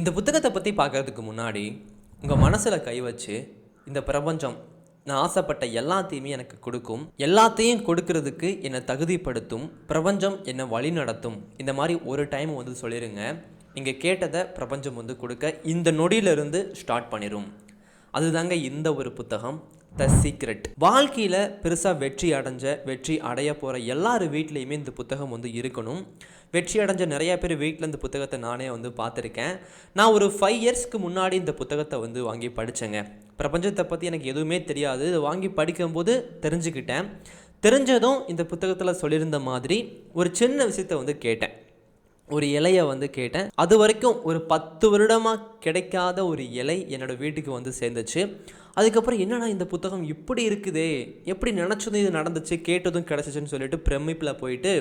இந்த புத்தகத்தை பற்றி பார்க்கறதுக்கு முன்னாடி உங்கள் மனசில் கை வச்சு, இந்த பிரபஞ்சம் நான் ஆசைப்பட்ட எல்லாத்தையுமே எனக்கு கொடுக்கும், எல்லாத்தையும் கொடுக்கறதுக்கு என்னை தகுதிப்படுத்தும், பிரபஞ்சம் என்னை வழி நடத்தும், இந்த மாதிரி ஒரு டைம் வந்து சொல்லிடுங்க. நீங்கள் கேட்டதை பிரபஞ்சம் வந்து கொடுக்க இந்த நொடியிலிருந்து ஸ்டார்ட் பண்ணிடும். அதுதாங்க இந்த ஒரு புத்தகம், த சீக்ரெட். வாழ்க்கையில் பெருசாக வெற்றி அடைய போகிற எல்லார் வீட்லேயுமே இந்த புத்தகம் வந்து இருக்கணும். வெற்றி அடைஞ்ச நிறையா பேர் வீட்டில் இந்த புத்தகத்தை நானே வந்து பார்த்துருக்கேன். நான் ஒரு 5 இயர்ஸ்க்கு முன்னாடி இந்த புத்தகத்தை வந்து வாங்கி படித்தேங்க. பிரபஞ்சத்தை பற்றி எனக்கு எதுவுமே தெரியாது. இதை வாங்கி படிக்கும்போது தெரிஞ்சுக்கிட்டேன். தெரிஞ்சதும் இந்த புத்தகத்தில் சொல்லியிருந்த மாதிரி ஒரு சின்ன விஷயத்தை வந்து கேட்டேன். ஒரு இலையை வந்து கேட்டேன். அது வரைக்கும் ஒரு 10 வருடமாக கிடைக்காத ஒரு இலை என்னோடய வீட்டுக்கு வந்து சேர்ந்துச்சு. அதுக்கப்புறம் என்னன்னா இந்த புத்தகம் இப்படி இருக்குதே, எப்படி நினச்சதும் இது நடந்துச்சு, கேட்டதும் கிடச்சிச்சின்னு சொல்லிட்டு பிரமிப்பில் போயிட்டு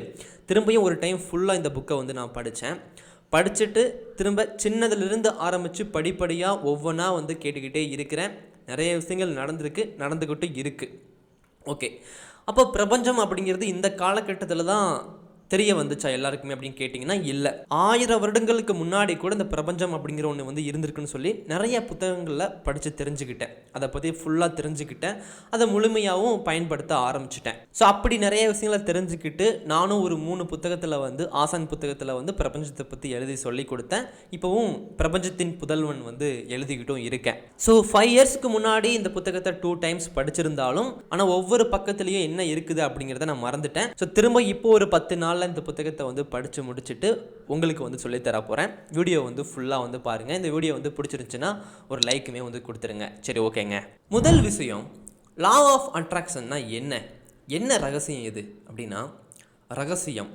திரும்பியும் ஒரு டைம் ஃபுல்லாக இந்த புக்கை வந்து நான் படிச்சுட்டு திரும்ப சின்னதுலேருந்து ஆரம்பித்து படிப்படியாக ஒவ்வொன்றா வந்து கேட்டுக்கிட்டே இருக்கிறேன். நிறைய விஷயங்கள் நடந்துக்கிட்டு இருக்குது. ஓகே, அப்போ பிரபஞ்சம் அப்படிங்கிறது இந்த காலகட்டத்தில் தான் தெரிய வந்துச்சா எல்லாருக்குமே அப்படின்னு கேட்டிங்கன்னா இல்லை. 1000 வருடங்களுக்கு முன்னாடி கூட இந்த பிரபஞ்சம் அப்படிங்கிற ஒன்று வந்து இருந்திருக்குன்னு சொல்லி நிறைய புத்தகங்களில் படித்து தெரிஞ்சுக்கிட்டேன். அதை பற்றி ஃபுல்லாக தெரிஞ்சுக்கிட்டேன். அதை முழுமையாகவும் பயன்படுத்த ஆரம்பிச்சிட்டேன். ஸோ அப்படி நிறைய விஷயங்களை தெரிஞ்சுக்கிட்டு நானும் ஒரு 3 புத்தகத்தில் வந்து ஆசான் புத்தகத்தில் வந்து பிரபஞ்சத்தை பற்றி எழுதி சொல்லி கொடுத்தேன். இப்போவும் பிரபஞ்சத்தின் புதல்வன் வந்து எழுதிக்கிட்டும் இருக்கேன். ஸோ 5 இயர்ஸ்க்கு முன்னாடி இந்த புத்தகத்தை 2 டைம்ஸ் படிச்சிருந்தாலும் ஆனால் ஒவ்வொரு பக்கத்துலேயும் என்ன இருக்குது அப்படிங்கிறத நான் மறந்துட்டேன். ஸோ திரும்ப இப்போ ஒரு 10 நாள் இந்த புத்தகத்தை வந்து படித்து முடிச்சுட்டு உங்களுக்கு வந்து சொல்லித்தர போகிறேன். வீடியோ வந்து ஃபுல்லாக வந்து பாருங்கள். இந்த வீடியோ வந்து பிடிச்சிருந்துச்சுன்னா ஒரு லைக்குமே வந்து கொடுத்துருங்க. சரி, ஓகேங்க. முதல் விஷயம், லா ஆஃப் அட்ராக்ஷன்னா என்ன ரகசியம் எது அப்படின்னா, ரகசியம்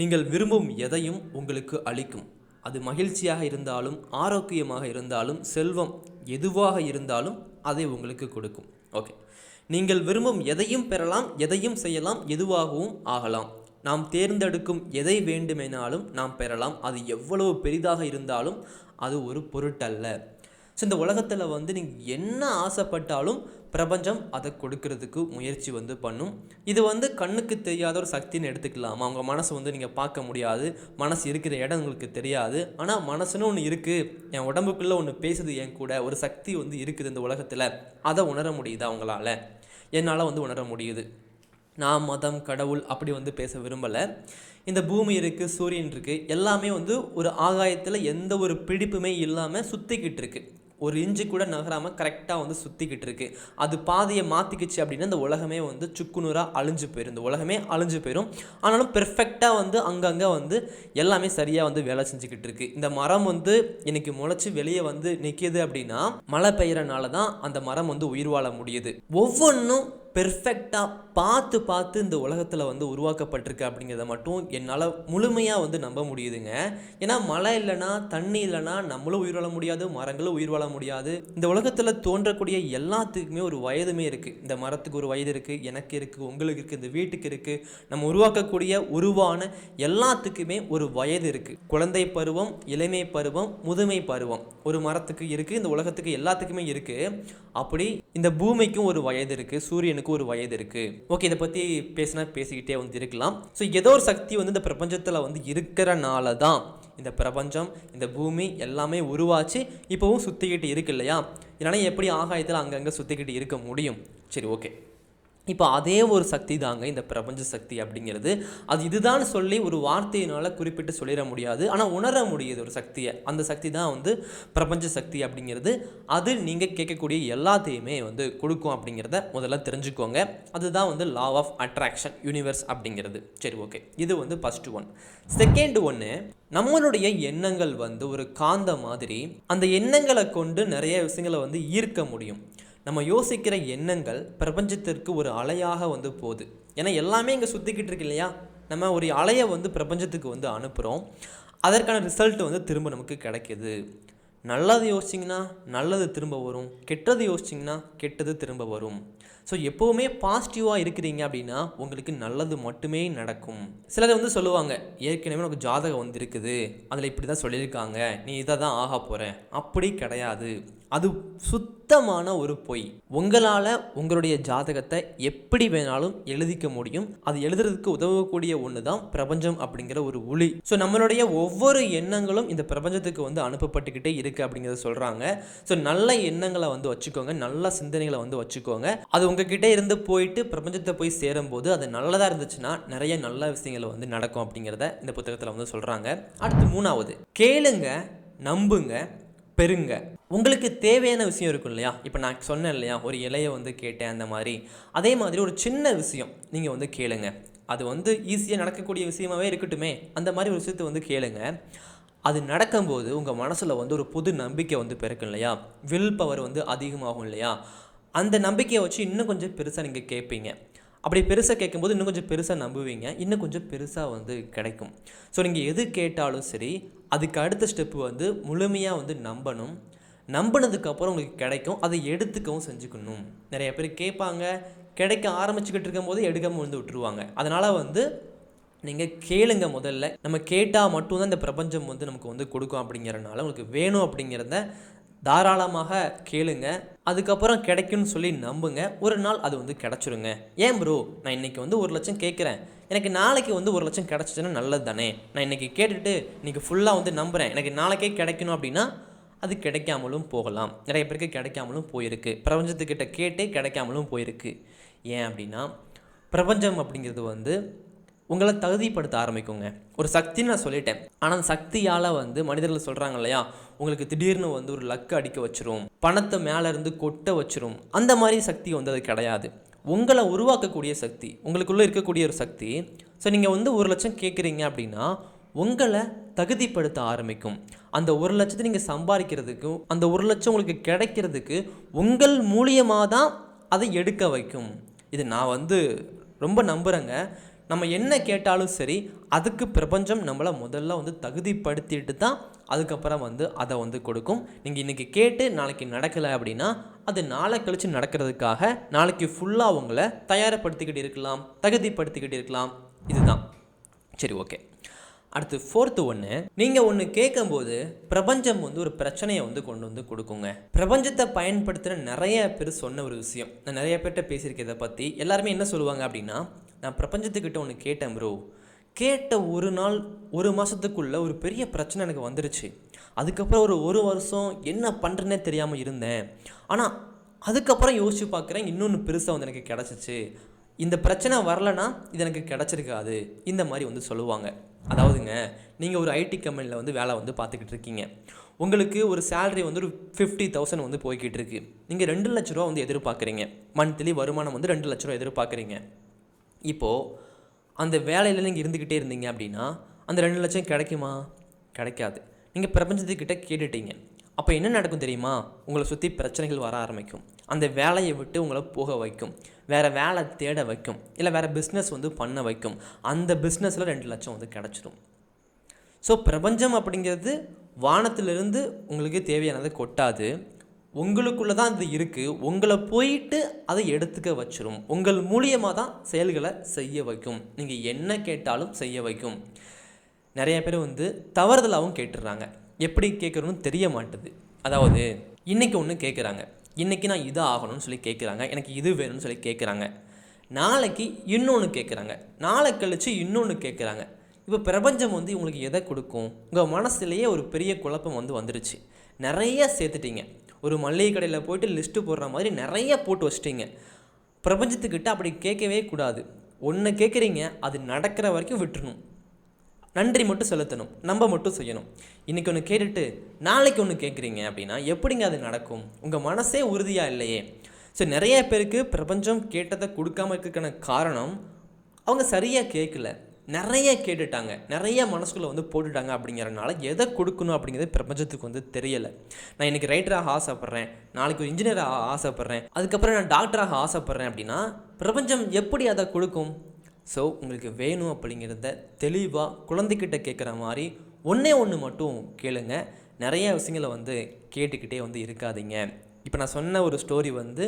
நீங்கள் விரும்பும் எதையும் உங்களுக்கு அளிக்கும். அது மகிழ்ச்சியாக இருந்தாலும், ஆரோக்கியமாக இருந்தாலும், செல்வம் எதுவாக இருந்தாலும் அதை உங்களுக்கு கொடுக்கும். ஓகே, நீங்கள் விரும்பும் எதையும் பெறலாம், எதையும் செய்யலாம், எதுவாகவும் ஆகலாம். நாம் தேர்ந்தெடுக்கும் எதை வேண்டுமெனாலும் நாம் பெறலாம். அது எவ்வளவு பெரிதாக இருந்தாலும் அது ஒரு பொருட்டல்ல. ஸோ இந்த உலகத்தில் வந்து நீங்கள் என்ன ஆசைப்பட்டாலும் பிரபஞ்சம் அதை கொடுக்கறதுக்கு முயற்சி வந்து பண்ணும். இது வந்து கண்ணுக்கு தெரியாத ஒரு சக்தின்னு எடுத்துக்கலாம். அவங்க மனசு வந்து நீங்கள் பார்க்க முடியாது, மனசு இருக்கிற இடம் உங்களுக்கு தெரியாது. ஆனால் மனசுன்னு ஒன்று இருக்குது, என் உடம்புக்குள்ளே ஒன்று பேசுது, என் கூட ஒரு சக்தி வந்து இருக்குது இந்த உலகத்தில். அதை உணர முடியுது அவங்களால, என்னால் வந்து உணர முடியுது. நான் மதம், கடவுள் அப்படி வந்து பேச விரும்பலை. இந்த பூமி இருக்குது, சூரியன் இருக்குது, எல்லாமே வந்து ஒரு ஆகாயத்தில் எந்த ஒரு பிடிப்புமே இல்லாமல் சுற்றிக்கிட்டு இருக்குது. ஒரு இன்ச்சு கூட நகராமல் கரெக்டாக வந்து சுற்றிக்கிட்டு இருக்குது. அது பாதையை மாற்றிக்கிச்சு அப்படின்னா இந்த உலகமே வந்து சுக்குநூறாக அழிஞ்சு போயிடும். இந்த உலகமே அழிஞ்சு போயிடும். ஆனாலும் பெர்ஃபெக்டாக வந்து அங்கங்கே வந்து எல்லாமே சரியாக வந்து வேலை செஞ்சுக்கிட்டு இருக்குது. இந்த மரம் வந்து இன்னைக்கு முளைச்சி வெளியே வந்து நிற்கிது அப்படின்னா மழை பெய்யறனால தான் அந்த மரம் வந்து உயிர் வாழ முடியுது. ஒவ்வொன்றும் பெர்ஃபெக்டாக பார்த்து இந்த உலகத்தில் வந்து உருவாக்கப்பட்டிருக்கு அப்படிங்கிறத மட்டும் என்னால் முழுமையாக வந்து நம்ப முடியுதுங்க. ஏன்னா மழை இல்லைன்னா, தண்ணி இல்லைன்னா நம்மளும் உயிர் வாழ முடியாது, மரங்களும் உயிர் வாழ முடியாது. இந்த உலகத்தில் தோன்றக்கூடிய எல்லாத்துக்குமே ஒரு வயதுமே இருக்குது. இந்த மரத்துக்கு ஒரு வயது இருக்குது, எனக்கு இருக்குது, உங்களுக்கு இருக்குது, இந்த வீட்டுக்கு இருக்குது. நம்ம உருவாக்கக்கூடிய உருவான எல்லாத்துக்குமே ஒரு வயது இருக்குது. குழந்தை பருவம், இளமை பருவம், முதுமை பருவம் ஒரு மரத்துக்கு இருக்குது, இந்த உலகத்துக்கு எல்லாத்துக்குமே இருக்குது. அப்படி இந்த பூமிக்கும் ஒரு வயது இருக்குது, சூரியனுக்கு ஒரு வயது இருக்குது. ஓகே, இதை பற்றி பேசிக்கிட்டே வந்து இருக்கலாம். ஸோ ஏதோ ஒரு சக்தி வந்து இந்த பிரபஞ்சத்தில் வந்து இருக்கிறனால தான் இந்த பிரபஞ்சம், இந்த பூமி எல்லாமே உருவாச்சு, இப்போவும் சுற்றிக்கிட்டு இருக்கு இல்லையா? இதனால் எப்படி ஆகாயத்தில் அங்கங்கே சுற்றிக்கிட்டு இருக்க முடியும்? சரி, ஓகே. இப்போ அதே ஒரு சக்தி தாங்க இந்த பிரபஞ்ச சக்தி அப்படிங்கிறது. அது இதுதான் சொல்லி ஒரு வார்த்தையினால் குறிப்பிட்டு சொல்லிட முடியாது, ஆனால் உணர முடியுது ஒரு சக்தியை. அந்த சக்தி தான் வந்து பிரபஞ்ச சக்தி அப்படிங்கிறது. அது நீங்கள் கேட்கக்கூடிய எல்லாத்தையுமே வந்து கொடுக்கும் அப்படிங்கிறத முதல்ல தெரிஞ்சுக்கோங்க. அதுதான் வந்து லா ஆஃப் அட்ராக்ஷன், யூனிவர்ஸ் அப்படிங்கிறது. சரி, ஓகே. இது வந்து ஃபஸ்ட்டு ஒன். செகண்ட் ஒன்று, நம்மளுடைய எண்ணங்கள் வந்து ஒரு காந்த மாதிரி. அந்த எண்ணங்களை கொண்டு நிறைய விஷயங்களை வந்து ஈர்க்க முடியும். நம்ம யோசிக்கிற எண்ணங்கள் பிரபஞ்சத்திற்கு ஒரு அலையாக வந்து போகுது. ஏன்னா எல்லாமே இங்கே சுற்றிக்கிட்டு இருக்கு இல்லையா? நம்ம ஒரு அலையை வந்து பிரபஞ்சத்துக்கு வந்து அனுப்புகிறோம். அதற்கான ரிசல்ட் வந்து திரும்ப நமக்கு கிடைக்கிது. நல்லது யோசிச்சிங்கன்னா நல்லது திரும்ப வரும், கெட்டது யோசிச்சிங்கன்னா கெட்டது திரும்ப வரும். ஸோ எப்போவுமே பாசிட்டிவாக இருக்கிறீங்க அப்படின்னா உங்களுக்கு நல்லது மட்டுமே நடக்கும். சிலர் வந்து சொல்லுவாங்க, ஏற்கனவே உனக்கு ஜாதகம் வந்து இருக்குது, அதில் இப்படி தான் சொல்லியிருக்காங்க, நீ இதை தான் ஆக போகிற. அப்படி கிடையாது. அது சுத்தமான ஒரு பொய். உங்களால் உங்களுடைய ஜாதகத்தை எப்படி வேணாலும் எழுதிக்க முடியும். அது எழுதுறதுக்கு உதவக்கூடிய ஒன்று தான் பிரபஞ்சம் அப்படிங்கிற ஒரு ஒளி. ஸோ நம்மளுடைய ஒவ்வொரு எண்ணங்களும் இந்த பிரபஞ்சத்துக்கு வந்து அனுப்பப்பட்டுக்கிட்டே இருக்குது அப்படிங்கிறத சொல்கிறாங்க. ஸோ நல்ல எண்ணங்களை வந்து வச்சுக்கோங்க, நல்ல சிந்தனைகளை வந்து வச்சுக்கோங்க. அது உங்ககிட்ட இருந்து போயிட்டு பிரபஞ்சத்தை போய் சேரும்போது அது நல்லதாக இருந்துச்சுன்னா நிறைய நல்ல விஷயங்கள் வந்து நடக்கும் அப்படிங்கிறத இந்த புத்தகத்தில் வந்து சொல்கிறாங்க. அடுத்து 3வது, கேளுங்க, நம்புங்க, பெருங்க. உங்களுக்கு தேவையான விஷயம் இருக்கும் இல்லையா? இப்போ நான் சொன்னேன் இல்லையா, ஒரு இலையை வந்து கேட்டேன், அந்த மாதிரி அதே மாதிரி ஒரு சின்ன விஷயம் நீங்கள் வந்து கேளுங்க. அது வந்து ஈஸியாக நடக்கக்கூடிய விஷயமாகவே இருக்கட்டுமே, அந்த மாதிரி ஒரு விஷயத்தை வந்து கேளுங்க. அது நடக்கும்போது உங்கள் மனசில் வந்து ஒரு புது நம்பிக்கை வந்து பிறக்கும் இல்லையா, வில் பவர் வந்து அதிகமாகும் இல்லையா, அந்த நம்பிக்கையை வச்சு இன்னும் கொஞ்சம் பெருசாக நீங்கள் கேட்பீங்க. அப்படி பெருசாக கேட்கும்போது இன்னும் கொஞ்சம் பெருசாக நம்புவீங்க, இன்னும் கொஞ்சம் பெருசாக வந்து கிடைக்கும். ஸோ நீங்கள் எது கேட்டாலும் சரி, அதுக்கு அடுத்த ஸ்டெப்பு வந்து முழுமையாக வந்து நம்பணும். நம்பினதுக்கப்புறம் உங்களுக்கு கிடைக்கும், அதை எடுத்துக்கவும் செஞ்சுக்கணும். நிறைய பேர் கேட்பாங்க, கிடைக்க ஆரம்பிச்சுக்கிட்டு இருக்கும்போது எடுக்காமல் வந்து விட்டுருவாங்க. அதனால் வந்து நீங்கள் கேளுங்க. முதல்ல நம்ம கேட்டால் மட்டும்தான் இந்த பிரபஞ்சம் வந்து நமக்கு வந்து கொடுக்கும். அப்படிங்கிறனால உங்களுக்கு வேணும் அப்படிங்கிறத தாராளமாக கேளுங்க. அதுக்கப்புறம் கிடைக்கும்னு சொல்லி நம்புங்க. ஒரு நாள் அது வந்து கிடச்சிருங்க. ஏன் ப்ரோ, நான் இன்றைக்கி வந்து 1 லட்சம் கேட்குறேன், எனக்கு நாளைக்கு வந்து 1 லட்சம் கிடச்சிச்சுன்னா நல்லது தானே. நான் இன்றைக்கி கேட்டுட்டு இன்றைக்கி ஃபுல்லாக வந்து நம்புகிறேன், எனக்கு நாளைக்கே கிடைக்கணும் அப்படின்னா அது கிடைக்காமலும் போகலாம். நிறைய பேருக்கு கிடைக்காமலும் போயிருக்கு. பிரபஞ்சத்துக்கிட்ட கேட்டே கிடைக்காமலும் போயிருக்கு. ஏன் அப்படின்னா பிரபஞ்சம் அப்படிங்கிறது வந்து உங்களை தகுதிப்படுத்த ஆரம்பிக்குங்க. ஒரு சக்தின்னு நான் சொல்லிட்டேன், ஆனால் அந்த சக்தியால் வந்து மனிதர்கள் சொல்கிறாங்க இல்லையா, உங்களுக்கு திடீர்னு வந்து ஒரு லக்கு அடிக்க வச்சிரும், பணத்தை மேலேருந்து கொட்ட வச்சிரும். அந்த மாதிரி சக்தி வந்து அது கிடையாது. உங்களை உருவாக்கக்கூடிய சக்தி, உங்களுக்குள்ளே இருக்கக்கூடிய ஒரு சக்தி. ஸோ நீங்கள் வந்து 1 லட்சம் கேட்குறீங்க அப்படின்னா உங்களை தகுதிப்படுத்த ஆரம்பிக்கும். அந்த 1 லட்சத்தை நீங்கள் சம்பாதிக்கிறதுக்கும் அந்த 1 லட்சம் உங்களுக்கு கிடைக்கிறதுக்கு உங்கள் மூலியமாக தான் அதை எடுக்க வைக்கும். இது நான் வந்து ரொம்ப நம்புகிறேங்க. நம்ம என்ன கேட்டாலும் சரி, அதுக்கு பிரபஞ்சம் நம்மளை முதல்ல வந்து தகுதிப்படுத்திட்டு தான் அதுக்கப்புறம் வந்து அதை வந்து கொடுக்கும். நீங்கள் இன்றைக்கி கேட்டு நாளைக்கு நடக்கலை அப்படின்னா அது நாளை கழித்து நடக்கிறதுக்காக நாளைக்கு ஃபுல்லாக உங்களை தயார்படுத்திக்கிட்டு இருக்கலாம், தகுதிப்படுத்திக்கிட்டு இருக்கலாம். இதுதான். சரி, ஓகே. அடுத்து 4th ஒன்று, நீங்கள் ஒன்று கேட்கும்போது பிரபஞ்சம் வந்து ஒரு பிரச்சனையை வந்து கொண்டு வந்து கொடுக்குங்க. பிரபஞ்சத்தை பயன்படுத்துகிற நிறைய பேர் சொன்ன ஒரு விஷயம், நான் நிறைய பேர்கிட்ட பேசியிருக்கேன் பற்றி. எல்லாருமே என்ன சொல்லுவாங்க அப்படின்னா, நான் பிரபஞ்சத்துக்கிட்ட ஒன்று கேட்டேன் ப்ரோ, கேட்ட ஒரு நாள் 1 மாதத்துக்குள்ளே ஒரு பெரிய பிரச்சனை எனக்கு வந்துருச்சு. அதுக்கப்புறம் ஒரு வருஷம் என்ன பண்ணுறேன்னே தெரியாமல் இருந்தேன். ஆனால் அதுக்கப்புறம் யோசித்து பார்க்குறேன், இன்னொன்று பெருசாக வந்து எனக்கு கிடச்சிச்சு. இந்த பிரச்சனை வரலைன்னா இது எனக்கு கிடச்சிருக்காது. இந்த மாதிரி வந்து சொல்லுவாங்க. அதாவதுங்க, நீங்கள் ஒரு ஐடி கம்பெனியில் வந்து வேலை வந்து பார்த்துக்கிட்டு இருக்கீங்க. உங்களுக்கு ஒரு சேலரி வந்து ஒரு 50,000 வந்து போய்கிட்டு இருக்கு. நீங்கள் 2 லட்ச ரூபா வந்து எதிர்பார்க்குறீங்க. மந்த்லி வருமானம் வந்து 2 லட்ச ரூபா எதிர்பார்க்குறீங்க. இப்போது அந்த வேலையில் நீங்கள் இருந்துக்கிட்டே இருந்தீங்க அப்படின்னா அந்த 2 லட்சம் கிடைக்குமா? கிடைக்காது. நீங்கள் பிரபஞ்சத்துக்கிட்ட கேட்டுட்டீங்க. அப்போ என்ன நடக்கும் தெரியுமா? உங்களை சுற்றி பிரச்சனைகள் வர ஆரம்பிக்கும். அந்த வேலையை விட்டு உங்களை போக வைக்கும், வேறு வேலை தேட வைக்கும், இல்லை வேறு பிஸ்னஸ் வந்து பண்ண வைக்கும். அந்த பிஸ்னஸில் 2 லட்சம் வந்து கிடச்சிடும். ஸோ பிரபஞ்சம் அப்படிங்கிறது வானத்திலிருந்து உங்களுக்கு தேவையானதை கொட்டாது, உங்களுக்குள்ளே தான் அது இருக்குது. உங்களை போயிட்டு அதை எடுத்துக்க வச்சிடும். உங்கள் மூலியமாக தான் செயல்களை செய்ய வைக்கும். நீங்கள் என்ன கேட்டாலும் செய்ய வைக்கும். நிறைய பேர் வந்து தவறுதலாகவும் கேட்டுடுறாங்க. எப்படி கேட்குறோன்னு தெரிய மாட்டுது. அதாவது இன்றைக்கி ஒன்று கேட்குறாங்க, இன்றைக்கி நான் இதை ஆகணும்னு சொல்லி கேட்குறாங்க, எனக்கு இது வேணும்னு சொல்லி கேட்குறாங்க. நாளைக்கு இன்னொன்று கேட்குறாங்க, நாளை கழித்து இன்னொன்று கேட்குறாங்க. இப்போ பிரபஞ்சம் வந்து உங்களுக்கு எதை கொடுக்கும்? உங்கள் மனசுலேயே ஒரு பெரிய குழப்பம் வந்து வந்துருச்சு. நிறைய சேர்த்துட்டீங்க. ஒரு மளிகை கடையில் போய்ட்டு லிஸ்ட்டு போடுற மாதிரி நிறைய போட்டு வச்சிட்டிங்க. பிரபஞ்சத்துக்கிட்ட அப்படி கேட்கவே கூடாது. ஒன்று கேட்குறீங்க, அது நடக்கிற வரைக்கும் விட்டுறணும். நன்றி மட்டும் செலுத்தணும், நம்ம மட்டும் செய்யணும். இன்றைக்கி ஒன்று கேட்டுட்டு நாளைக்கு ஒன்று கேட்குறீங்க அப்படின்னா எப்படிங்க அது நடக்கும்? உங்கள் மனசே உறுதியாக இல்லையே. ஸோ நிறைய பேருக்கு பிரபஞ்சம் கேட்டதை கொடுக்காம இருக்கிறதுக்கான காரணம் அவங்க சரியாக கேட்கல, நிறைய கேட்டுட்டாங்க, நிறைய மனசுக்குள்ளே வந்து போட்டுட்டாங்க. அப்படிங்கிறனால எதை கொடுக்கணும் அப்படிங்கிறது பிரபஞ்சத்துக்கு வந்து தெரியலை. நான் இன்றைக்கி ரைட்டராக ஆசைப்பட்றேன், நாளைக்கு ஒரு இன்ஜினியராக ஆசைப்பட்றேன், அதுக்கப்புறம் நான் டாக்டராக ஆசைப்பட்றேன் அப்படின்னா பிரபஞ்சம் எப்படி அதை கொடுக்கும்? ஸோ உங்களுக்கு வேணும் அப்படிங்கிறத தெளிவாக குழந்தைக்கிட்ட கேட்குற மாதிரி ஒன்றே ஒன்று மட்டும் கேளுங்க. நிறைய விஷயங்களை வந்து கேட்டுக்கிட்டே வந்து இருக்காதீங்க. இப்போ நான் சொன்ன ஒரு ஸ்டோரி வந்து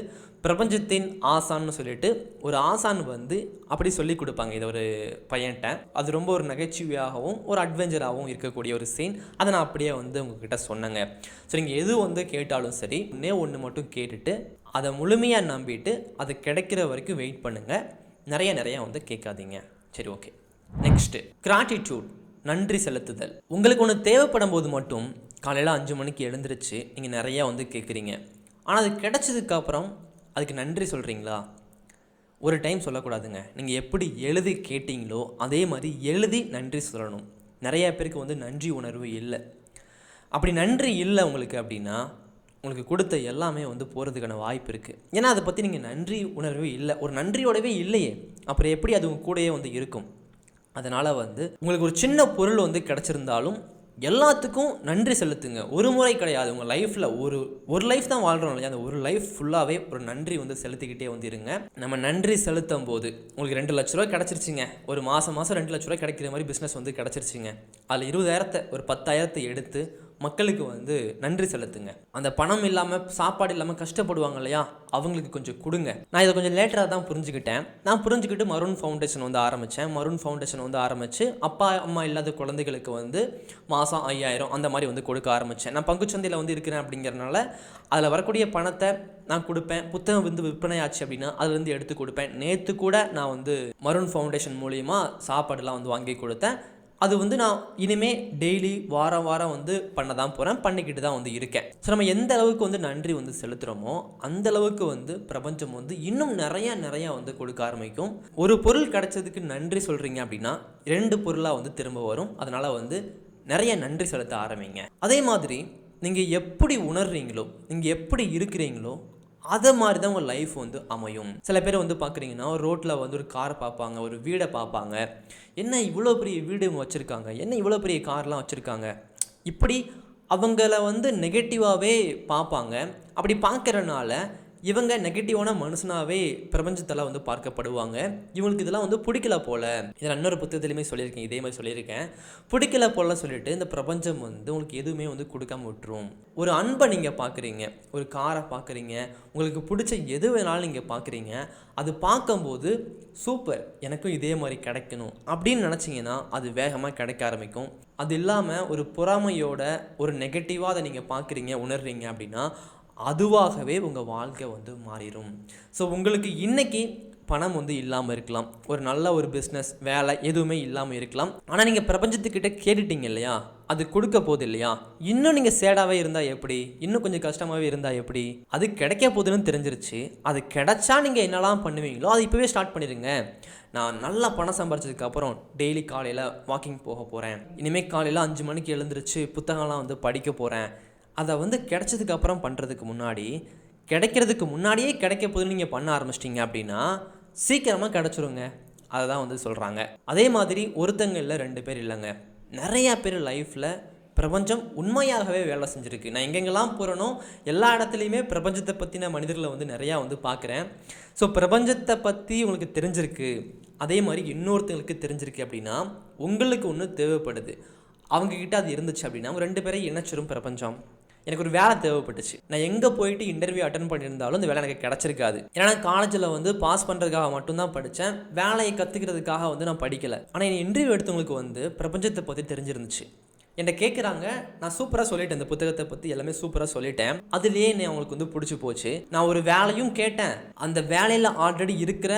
பிரபஞ்சத்தின் ஆசான்னு சொல்லிட்டு ஒரு ஆசான் வந்து அப்படி சொல்லி கொடுப்பாங்க இதை ஒரு பையன்ட்ட. அது ரொம்ப ஒரு நகைச்சுவையாகவும் ஒரு அட்வென்ச்சராகவும் இருக்கக்கூடிய ஒரு சீன். அதை நான் அப்படியே வந்து உங்ககிட்ட சொன்னேங்க. ஸோ நீங்கள் எது வந்து கேட்டாலும் சரி, ஒன்று மட்டும் கேட்டுட்டு அதை முழுமையாக நம்பிட்டு அது கிடைக்கிற வரைக்கும் வெயிட் பண்ணுங்கள். நிறைய வந்து கேட்காதீங்க. சரி, ஓகே. நெக்ஸ்ட்டு கிராட்டிடியூட், நன்றி செலுத்துதல். உங்களுக்கு ஒன்று தேவைப்படும் போது மட்டும் காலையில் 5 மணிக்கு எழுந்திரிச்சு நீங்கள் நிறையா வந்து கேட்குறீங்க. ஆனால் அது கிடச்சதுக்கப்புறம் அதுக்கு நன்றி சொல்கிறீங்களா? ஒரு டைம் சொல்லக்கூடாதுங்க. நீங்கள் எப்படி எழுதி கேட்டிங்களோ அதே மாதிரி எழுதி நன்றி சொல்லணும். நிறையா பேருக்கு வந்து நன்றி உணர்வு இல்லை. அப்படி நன்றி இல்லை உங்களுக்கு அப்படின்னா உங்களுக்கு கொடுத்த எல்லாமே வந்து போகிறதுக்கான வாய்ப்பு இருக்குது. ஏன்னா அதை பற்றி நீங்கள் நன்றி உணர்வே இல்லை, ஒரு நன்றியோடவே இல்லையே, அப்புறம் எப்படி அது உங்கள் கூடயே வந்து இருக்கும்? அதனால் வந்து உங்களுக்கு ஒரு சின்ன பொருள் வந்து கிடச்சிருந்தாலும் எல்லாத்துக்கும் நன்றி செலுத்துங்க. ஒரு முறை கிடையாது, உங்கள் லைஃப்பில் ஒரு லைஃப் தான் வாழ்கிறோம் இல்லையா, அந்த ஒரு லைஃப் ஃபுல்லாகவே ஒரு நன்றி வந்து செலுத்திக்கிட்டே வந்து இருங்க. நம்ம நன்றி செலுத்தும் போது உங்களுக்கு 2 லட்ச ரூபா கிடச்சிருச்சிங்க, ஒரு மாதம் 2 லட்ச ரூபா கிடைக்கிற மாதிரி பிஸ்னஸ் வந்து கிடச்சிருச்சிங்க. அதில் 20,000 ஒரு 10,000 எடுத்து மக்களுக்கு வந்து நன்றி செலுத்துங்க. அந்த பணம் இல்லாமல் சாப்பாடு இல்லாமல் கஷ்டப்படுவாங்க இல்லையா, அவங்களுக்கு கொஞ்சம் கொடுங்க. நான் இதை கொஞ்சம் லேட்டராக தான் புரிஞ்சுக்கிட்டேன். நான் புரிஞ்சுக்கிட்டு மருன் ஃபவுண்டேஷன் வந்து ஆரம்பித்தேன். மருன் ஃபவுண்டேஷன் வந்து ஆரம்பித்து அப்பா அம்மா இல்லாத குழந்தைகளுக்கு வந்து மாதம் 5,000 அந்த மாதிரி வந்து கொடுக்க ஆரம்பித்தேன். நான் பங்குச்சந்தையில் வந்து இருக்கிறேன் அப்படிங்கிறனால அதில் வரக்கூடிய பணத்தை நான் கொடுப்பேன். புத்தகம் வந்து விற்பனை ஆச்சு அப்படின்னா அதுலேருந்து எடுத்து கொடுப்பேன். நேற்று கூட நான் வந்து மருன் ஃபவுண்டேஷன் மூலிமா சாப்பாடுலாம் வந்து வாங்கி கொடுத்தேன். அது வந்து நான் இனிமேல் டெய்லி வாரம் வந்து பண்ண தான் போகிறேன், பண்ணிக்கிட்டு தான் வந்து இருக்கேன். ஸோ நம்ம எந்த அளவுக்கு வந்து நன்றி வந்து செலுத்துகிறோமோ அந்த அளவுக்கு வந்து பிரபஞ்சம் வந்து இன்னும் நிறையா வந்து கொடுக்க ஆரம்பிக்கும். ஒரு பொருள் கிடைச்சதுக்கு நன்றி சொல்கிறீங்க அப்படின்னா 2 பொருளாக வந்து திரும்ப வரும். அதனால் வந்து நிறைய நன்றி செலுத்த ஆரம்பிங்க. அதே மாதிரி நீங்கள் எப்படி உணர்றீங்களோ, நீங்கள் எப்படி இருக்கிறீங்களோ அதை மாதிரி தான் உங்கள் லைஃப் வந்து அமையும். சில பேர் வந்து பார்க்குறீங்கன்னா ரோட்டில் வந்து ஒரு காரை பார்ப்பாங்க, ஒரு வீடை பார்ப்பாங்க. என்ன இவ்வளோ பெரிய வீடு இவங்க வச்சுருக்காங்க, என்ன இவ்வளோ பெரிய கார்லாம் வச்சுருக்காங்க, இப்படி அவங்கள வந்து நெகட்டிவாகவே பார்ப்பாங்க. அப்படி பார்க்குறனால இவங்க நெகட்டிவான மனுஷனாகவே பிரபஞ்சத்தில் வந்து பார்க்கப்படுவாங்க. இவங்களுக்கு இதெல்லாம் வந்து பிடிக்கல போல். இதில் இன்னொரு புத்தகத்துலையுமே சொல்லியிருக்கேன், இதே மாதிரி சொல்லியிருக்கேன். பிடிக்கல போல சொல்லிட்டு இந்த பிரபஞ்சம் வந்து உங்களுக்கு எதுவுமே வந்து கொடுக்காம விட்டுரும். ஒரு அன்பை நீங்கள் பார்க்குறீங்க, ஒரு காரை பார்க்குறீங்க, உங்களுக்கு பிடிச்ச எது வேணாலும் நீங்கள் பார்க்குறீங்க. அது பார்க்கும்போது சூப்பர், எனக்கும் இதே மாதிரி கிடைக்கணும் அப்படின்னு நினச்சிங்கன்னா அது வேகமாக கிடைக்க ஆரம்பிக்கும். அது இல்லாமல் ஒரு பொறாமையோட ஒரு நெகட்டிவாக அதை நீங்கள் பார்க்குறீங்க, உணர்றீங்க அப்படின்னா அதுவாகவே உங்கள் வாழ்க்கை வந்து மாறிடும். ஸோ உங்களுக்கு இன்றைக்கி பணம் வந்து இல்லாமல் இருக்கலாம், ஒரு நல்ல ஒரு பிஸ்னஸ் வேலை எதுவுமே இல்லாமல் இருக்கலாம். ஆனால் நீங்கள் பிரபஞ்சத்துக்கிட்ட கேட்டுட்டீங்க இல்லையா, அது கொடுக்க போகுது இல்லையா. இன்னும் நீங்கள் சேடாகவே இருந்தால் எப்படி, இன்னும் கொஞ்சம் கஷ்டமாகவே இருந்தால் எப்படி, அது கிடைக்க போகுதுன்னு தெரிஞ்சிருச்சு. அது கிடைச்சா நீங்கள் என்னெல்லாம் பண்ணுவீங்களோ அது இப்போவே ஸ்டார்ட் பண்ணிடுங்க. நான் நல்லா பணம் சம்பாரிச்சதுக்கப்புறம் டெய்லி காலையில் வாக்கிங் போக போகிறேன், இனிமேல் காலையில் 5 மணிக்கு எழுந்திரிச்சு புத்தகம்லாம் வந்து படிக்க போகிறேன். அதை வந்து கிடைச்சதுக்கப்புறம் பண்ணுறதுக்கு முன்னாடி, கிடைக்கிறதுக்கு முன்னாடியே கிடைக்க போதுன்னு நீங்கள் பண்ண ஆரம்பிச்சிட்டிங்க அப்படின்னா சீக்கிரமாக கிடச்சிருங்க. அதை தான் வந்து சொல்கிறாங்க. அதே மாதிரி ஒருத்தங்களில் 2 பேர் இல்லைங்க, நிறையா பேர் லைஃப்பில் பிரபஞ்சம் உண்மையாகவே வேலை செஞ்சுருக்கு. நான் எங்கெங்கெல்லாம் போகிறேனோ எல்லா இடத்துலையுமே பிரபஞ்சத்தை பற்றின மனிதர்களை வந்து நிறையா வந்து பார்க்குறேன். ஸோ பிரபஞ்சத்தை பற்றி உங்களுக்கு தெரிஞ்சிருக்கு, அதே மாதிரி இன்னொருத்தங்களுக்கு தெரிஞ்சிருக்கு அப்படின்னா உங்களுக்கு ஒன்று தேவைப்படுது. அவங்கக்கிட்ட அது இருந்துச்சு அப்படின்னா அவங்க 2 பேரையும் இணைச்சிரும் பிரபஞ்சம். எனக்கு ஒரு வேலை தேவைப்பட்டுச்சு, நான் எங்கே போயிட்டு இன்டர்வியூ அட்டன் பண்ணியிருந்தாலும் இந்த வேலை எனக்கு கிடச்சிருக்காது. ஏன்னா காலேஜில் வந்து பாஸ் பண்ணுறதுக்காக மட்டும்தான் படித்தேன், வேலையை கற்றுக்கிறதுக்காக வந்து நான் படிக்கலை. ஆனால் என் இன்டர்வியூ எடுத்தவங்களுக்கு வந்து பிரபஞ்சத்தை பற்றி தெரிஞ்சிருந்துச்சு. என்கிட்ட கேட்குறாங்க, நான் சூப்பராக சொல்லிட்டேன், இந்த புத்தகத்தை பற்றி எல்லாமே சூப்பராக சொல்லிட்டேன். அதுலேயே என்னை அவங்களுக்கு வந்து பிடிச்சி போச்சு. நான் ஒரு வேலையும் கேட்டேன், அந்த வேலையில் ஆல்ரெடி இருக்கிற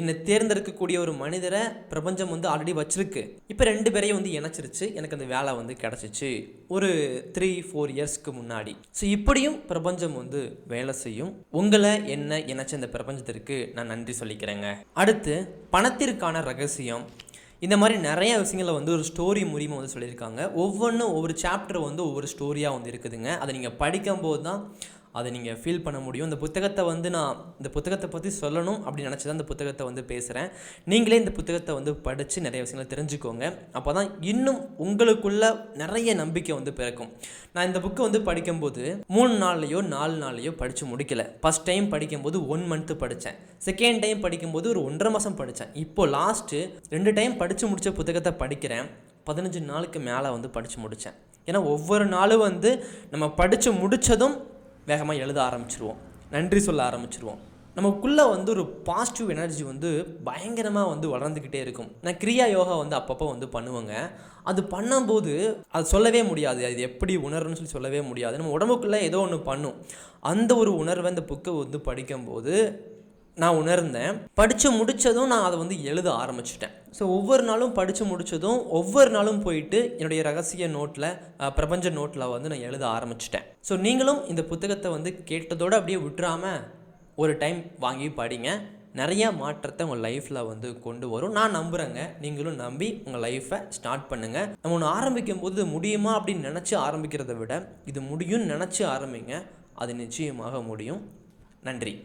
என்னை தேர்ந்தெடுக்கக்கூடிய ஒரு மனிதரை பிரபஞ்சம் வந்து ஆல்ரெடி வச்சுருக்கு. இப்போ 2 பேரையும் வந்து இணைச்சிருச்சு, எனக்கு அந்த வேலை வந்து கிடச்சிச்சு ஒரு 3-4 இயர்ஸ்க்கு முன்னாடி. ஸோ இப்படியும் பிரபஞ்சம் வந்து வேலை செய்யும். உங்களை என்ன இணைச்ச இந்த பிரபஞ்சத்திற்கு நான் நன்றி சொல்லிக்கிறேங்க. அடுத்து பணத்திற்கான ரகசியம். இந்த மாதிரி நிறைய விஷயங்களை வந்து ஒரு ஸ்டோரி மூலியமாக வந்து சொல்லியிருக்காங்க. ஒவ்வொன்றும் ஒவ்வொரு சாப்டர் வந்து ஒவ்வொரு ஸ்டோரியாக வந்து இருக்குதுங்க. அதை நீங்கள் படிக்கும்போது தான் அதை நீங்கள் ஃபீல் பண்ண முடியும். இந்த புத்தகத்தை வந்து நான் இந்த புத்தகத்தை பற்றி சொல்லணும் அப்படின்னு நினச்சி தான் இந்த புத்தகத்தை வந்து பேசுகிறேன். நீங்களே இந்த புத்தகத்தை வந்து படித்து நிறைய விஷயங்களை தெரிஞ்சுக்கோங்க. அப்போ தான் இன்னும் உங்களுக்குள்ள நிறைய நம்பிக்கை வந்து பிறக்கும். நான் இந்த புக்கை வந்து படிக்கும்போது 3 நாள்லையோ 4 நாள்லையோ படித்து முடிக்கலை. ஃபஸ்ட் டைம் படிக்கும்போது 1 மந்த் படித்தேன், செகண்ட் டைம் படிக்கும்போது ஒரு 1.5 மாதம் படித்தேன். இப்போது லாஸ்ட்டு 2 டைம் படித்து முடித்த புத்தகத்தை படிக்கிறேன், 15 நாளுக்கு மேலே வந்து படித்து முடித்தேன். ஏன்னா ஒவ்வொரு நாளும் வந்து நம்ம படித்து முடித்ததும் வேகமாக எழுத ஆரம்பிச்சிருவோம், நன்றி சொல்ல ஆரம்பிச்சிருவோம். நமக்குள்ளே வந்து ஒரு பாசிட்டிவ் எனர்ஜி வந்து பயங்கரமாக வந்து வளர்ந்துக்கிட்டே இருக்கும். நான் கிரியா யோகா வந்து அப்பப்போ வந்து பண்ணுவேங்க. அது பண்ணும்போது அது சொல்லவே முடியாது, அது எப்படி உணர்வுன்னு சொல்லவே முடியாது. நம்ம உடம்புக்குள்ளே ஏதோ ஒன்று பண்ணும். அந்த ஒரு உணர்வை இந்த புக்கை வந்து படிக்கும்போது நான் உணர்ந்தேன். படித்து முடித்ததும் நான் அதை வந்து எழுத ஆரம்பிச்சிட்டேன். ஸோ ஒவ்வொரு நாளும் படித்து முடித்ததும் ஒவ்வொரு நாளும் போயிட்டு என்னுடைய ரகசிய நோட்டில், பிரபஞ்ச நோட்டில் வந்து நான் எழுத ஆரம்பிச்சிட்டேன். ஸோ நீங்களும் இந்த புத்தகத்தை வந்து கேட்டதோடு அப்படியே விட்டுறாமல் ஒரு டைம் வாங்கி படிங்க. நிறைய மாற்றத்தை உங்கள் லைஃப்பில் வந்து கொண்டு வரும். நான் நம்புகிறேங்க, நீங்களும் நம்பி உங்கள் லைஃப்பை ஸ்டார்ட் பண்ணுங்கள். நம்ம ஒன்று ஆரம்பிக்கும் போது முடியுமா அப்படின்னு நினச்சி ஆரம்பிக்கிறத விட இது முடியும்னு நினச்சி ஆரம்பிங்க, அது நிச்சயமாக முடியும். நன்றி.